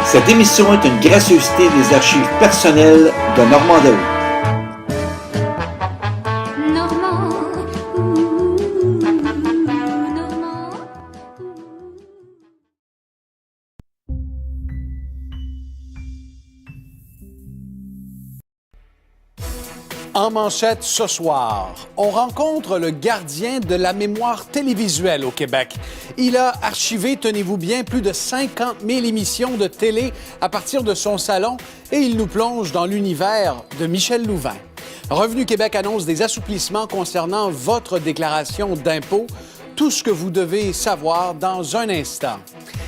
Cette émission est une gracieuseté des archives personnelles de Normand Daou. En manchette ce soir, on rencontre le gardien de la mémoire télévisuelle au Québec. Il a archivé, tenez-vous bien, plus de 50 000 émissions de télé à partir de son salon et il nous plonge dans l'univers de Michel Louvain. Revenu Québec annonce des assouplissements concernant votre déclaration d'impôt. Tout ce que vous devez savoir dans un instant.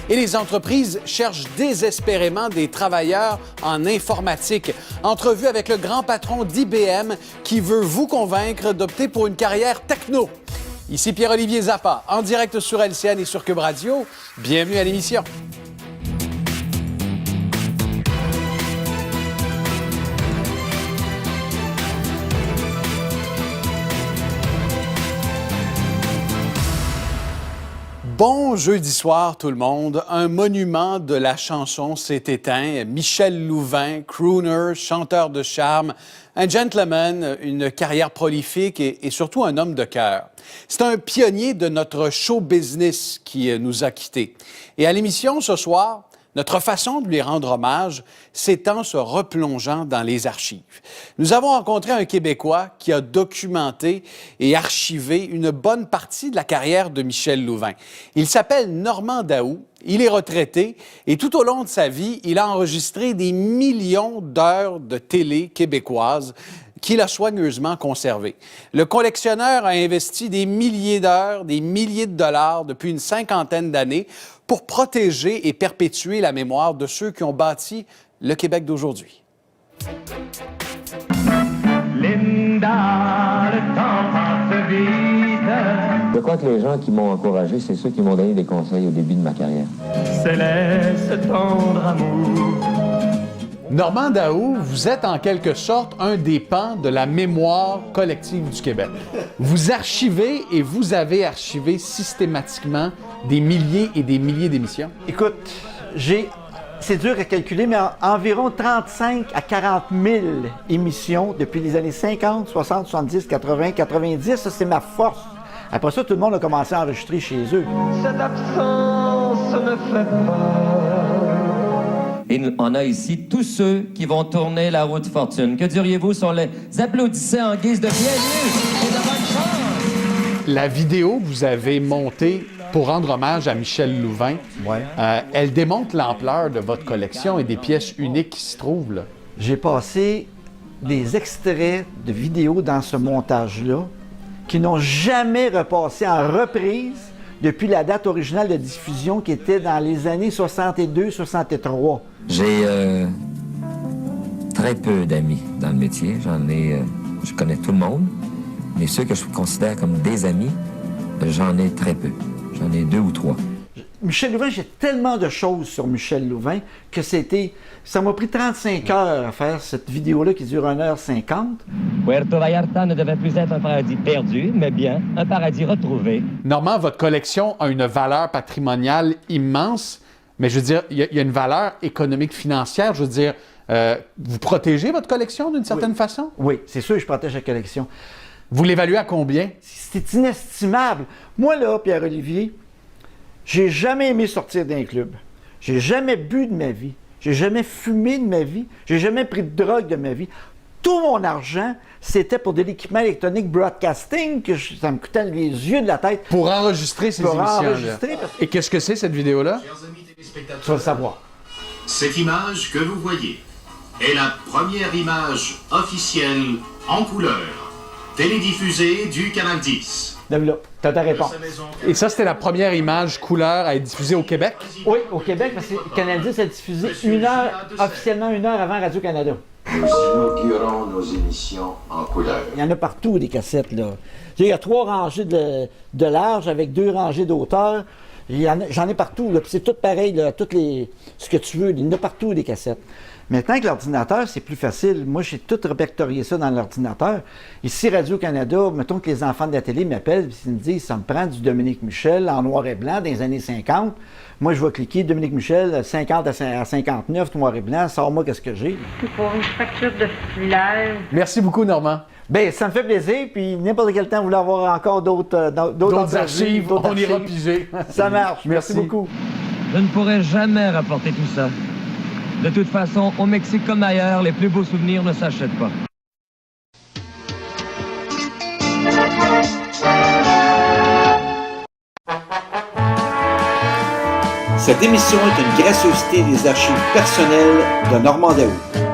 Et les entreprises cherchent désespérément des travailleurs en informatique. Entrevue avec le grand patron d'IBM qui veut vous convaincre d'opter pour une carrière techno. Ici Pierre-Olivier Zappa, en direct sur LCN et sur Cube Radio. Bienvenue à l'émission. Bon jeudi soir tout le monde. Un monument de la chanson s'est éteint. Michel Louvain, crooner, chanteur de charme, un gentleman, une carrière prolifique et surtout un homme de cœur. C'est un pionnier de notre show business qui nous a quittés. Et à l'émission ce soir, notre façon de lui rendre hommage, c'est en se replongeant dans les archives. Nous avons rencontré un Québécois qui a documenté et archivé une bonne partie de la carrière de Michel Louvain. Il s'appelle Normand Daou, il est retraité et tout au long de sa vie, il a enregistré des millions d'heures de télé québécoise qu'il a soigneusement conservé. Le collectionneur a investi des milliers d'heures, des milliers de dollars depuis une cinquantaine d'années pour protéger et perpétuer la mémoire de ceux qui ont bâti le Québec d'aujourd'hui. Linda, le temps passe vite. Je crois que les gens qui m'ont encouragé, c'est ceux qui m'ont donné des conseils au début de ma carrière. Céleste tendre amour. Normand Daou, vous êtes en quelque sorte un des pans de la mémoire collective du Québec. Vous archivez et vous avez archivé systématiquement des milliers et des milliers d'émissions. Écoute, c'est dur à calculer, mais environ 35 à 40 000 émissions depuis les années 50, 60, 70, 80, 90. Ça, c'est ma force. Après ça, tout le monde a commencé à enregistrer chez eux. Cette absence me fait peur. Et on a ici tous ceux qui vont tourner la roue de fortune. Que diriez-vous si on les applaudissait en guise de bienvenue et de bonne chance? La vidéo que vous avez montée pour rendre hommage à Michel Louvain, elle démontre l'ampleur de votre collection et des pièces uniques qui s'y trouvent, là. J'ai passé des extraits de vidéos dans ce montage-là qui n'ont jamais repassé en reprise depuis la date originale de diffusion qui était dans les années 62-63. J'ai très peu d'amis dans le métier. Je connais tout le monde, mais ceux que je considère comme des amis, j'en ai très peu. J'en ai 2 ou 3. Michel Louvain, j'ai tellement de choses sur Michel Louvain que ça m'a pris 35 heures à faire cette vidéo-là qui dure 1h50. Puerto Vallarta ne devait plus être un paradis perdu, mais bien un paradis retrouvé. Normand, votre collection a une valeur patrimoniale immense, mais je veux dire, il y a une valeur économique financière. Je veux dire, vous protégez votre collection d'une certaine façon? Oui, c'est sûr que je protège la collection. Vous l'évaluez à combien? C'est inestimable. Moi, là, Pierre-Olivier, j'ai jamais aimé sortir d'un club. J'ai jamais bu de ma vie. J'ai jamais fumé de ma vie. J'ai jamais pris de drogue de ma vie. Tout mon argent, c'était pour de l'équipement électronique broadcasting, ça me coûtait les yeux de la tête. Pour enregistrer ces émissions-là. Et qu'est-ce que c'est, cette vidéo-là? Chers amis téléspectateurs, Tu vas le savoir. cette image que vous voyez est la première image officielle en couleur, télédiffusée du Canal 10. Là, t'as ta réponse. Et ça, c'était la première image couleur à être diffusée au Québec? Oui, au Québec, parce que Canal 10 a diffusé officiellement 1 heure avant Radio-Canada. Nous inaugurons nos émissions en couleur. Il y en a partout, des cassettes, là. Il y a 3 rangées de large avec 2 rangées d'auteur. J'en ai partout, là, puis c'est tout pareil, là, ce que tu veux, il y en a partout des cassettes. Maintenant, avec l'ordinateur, c'est plus facile. Moi, j'ai tout répertorié ça dans l'ordinateur. Ici, Radio-Canada, mettons que les enfants de la télé m'appellent et ils me disent, ça me prend du Dominique Michel en noir et blanc dans les années 50. Moi, je vais cliquer Dominique Michel, 50 à 59, noir et blanc, sors-moi qu'est-ce que j'ai. Pour une facture de filaire. Merci beaucoup, Normand. Bien, ça me fait plaisir, puis n'importe quel temps, vous voulez avoir encore d'autres archives, on ira piger. Ça marche. Merci beaucoup. Je ne pourrai jamais rapporter tout ça. De toute façon, au Mexique comme ailleurs, les plus beaux souvenirs ne s'achètent pas. Cette émission est une gracieuseté des archives personnelles de Normand Daoust.